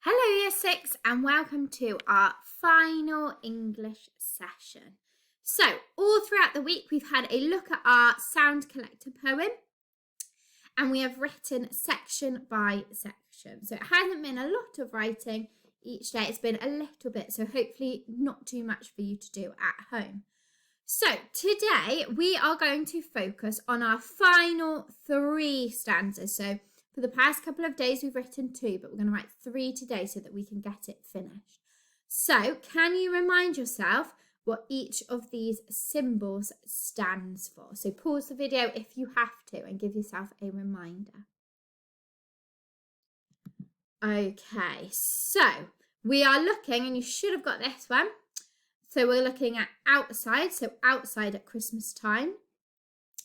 Hello Year 6 and welcome to our final English session. So all throughout the week we've had a look at our sound collector poem and we have written section by section. So it hasn't been a lot of writing each day, it's been a little bit, so hopefully not too much for you to do at home. So today we are going to focus on our final 3 stanzas. So for the past couple of days, we've written 2, but we're going to write 3 today so that we can get it finished. So can you remind yourself what each of these symbols stands for? So pause the video if you have to and give yourself a reminder. Okay, so we are looking, and you should have got this one. So we're looking at outside, so outside at Christmas time.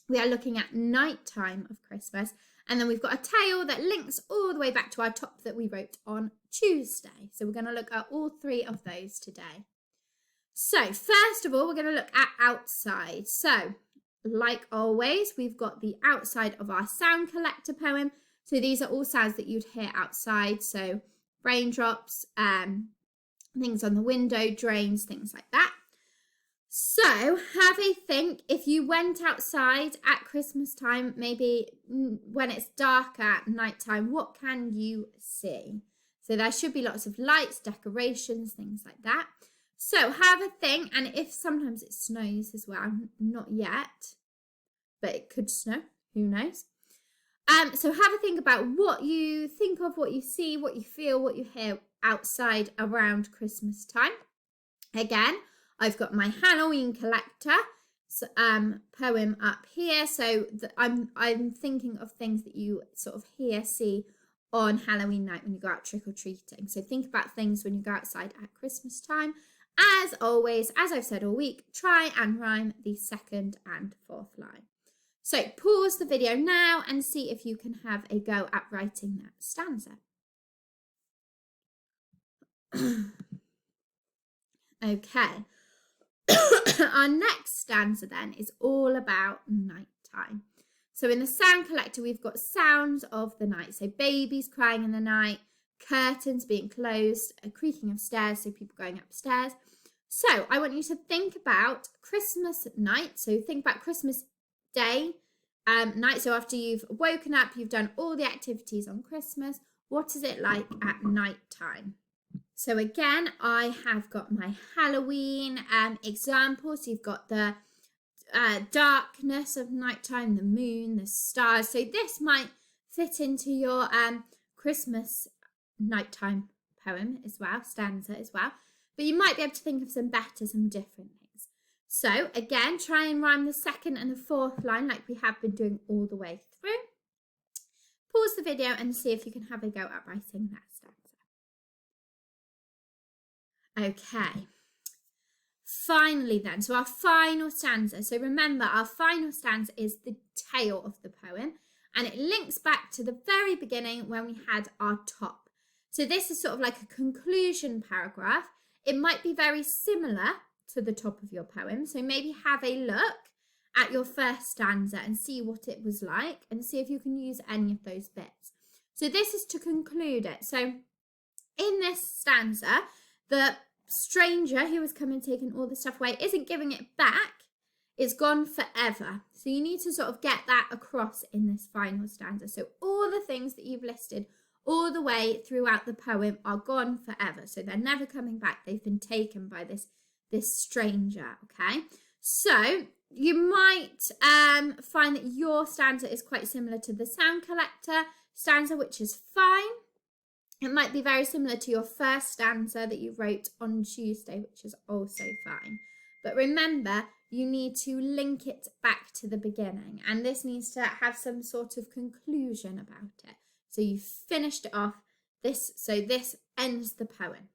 We are looking at night time of Christmas. And then we've got a tail that links all the way back to our top that we wrote on Tuesday. So we're going to look at all 3 of those today. So first of all, we're going to look at outside. So like always, we've got the outside of our sound collector poem. So these are all sounds that you'd hear outside. So raindrops, things on the window, drains, things like that. So have a think, if you went outside at Christmas time, maybe when it's dark at night time, what can you see? So there should be lots of lights, decorations, things like that. So have a think, and if sometimes it snows as well, not yet, but it could snow, who knows? So have a think about what you think of, what you see, what you feel, what you hear outside around Christmas time. Again, I've got my Halloween collector poem up here. So I'm thinking of things that you sort of see on Halloween night when you go out trick-or-treating. So think about things when you go outside at Christmas time. As always, as I've said all week, try and rhyme the 2nd and 4th line. So pause the video now and see if you can have a go at writing that stanza. Okay. Our next stanza then is all about nighttime. So in the sound collector, we've got sounds of the night. So babies crying in the night, curtains being closed, a creaking of stairs, so people going upstairs. So I want you to think about Christmas night. So think about Christmas Day night. So after you've woken up, you've done all the activities on Christmas. What is it like at night time? So again, I have got my Halloween examples. So you've got the darkness of nighttime, the moon, the stars. So this might fit into your Christmas nighttime poem as well, stanza as well. But you might be able to think of some different things. So again, try and rhyme the 2nd and the 4th line like we have been doing all the way through. Pause the video and see if you can have a go at writing that stanza. Okay, finally then, so our final stanza. So remember, our final stanza is the tail of the poem, and it links back to the very beginning when we had our top. So this is sort of like a conclusion paragraph. It might be very similar to the top of your poem, so maybe have a look at your first stanza and see what it was like and see if you can use any of those bits. So this is to conclude it. So in this stanza, the stranger who has come and taken all the stuff away isn't giving it back, it's gone forever. So you need to sort of get that across in this final stanza. So all the things that you've listed all the way throughout the poem are gone forever. So they're never coming back. They've been taken by this stranger, okay? So you might find that your stanza is quite similar to the sound collector stanza, which is fine. It might be very similar to your first stanza that you wrote on Tuesday, which is also fine. But remember, you need to link it back to the beginning, and this needs to have some sort of conclusion about it. So you finished it off, so this ends the poem.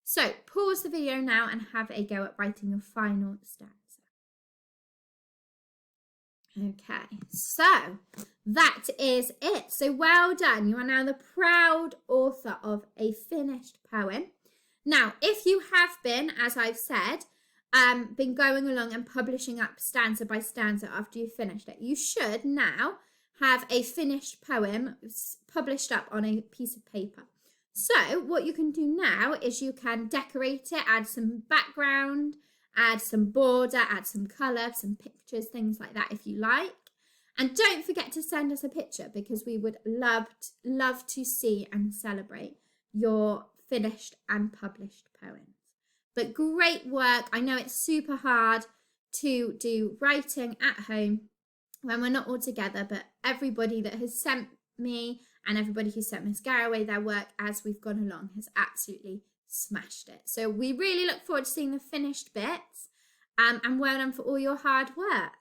So pause the video now and have a go at writing your final stanza. Okay, so that is it. So well done. You are now the proud author of a finished poem. Now, if you have been, as I've said, been going along and publishing up stanza by stanza after you've finished it, you should now have a finished poem published up on a piece of paper. So what you can do now is you can decorate it, add some background, add some border, add some colour, some pictures, things like that if you like. And don't forget to send us a picture because we would love to see and celebrate your finished and published poems. But great work. I know it's super hard to do writing at home when we're not all together, but everybody that has sent me and everybody who sent Miss Garraway their work as we've gone along has absolutely smashed it. So we really look forward to seeing the finished bits, and well done for all your hard work.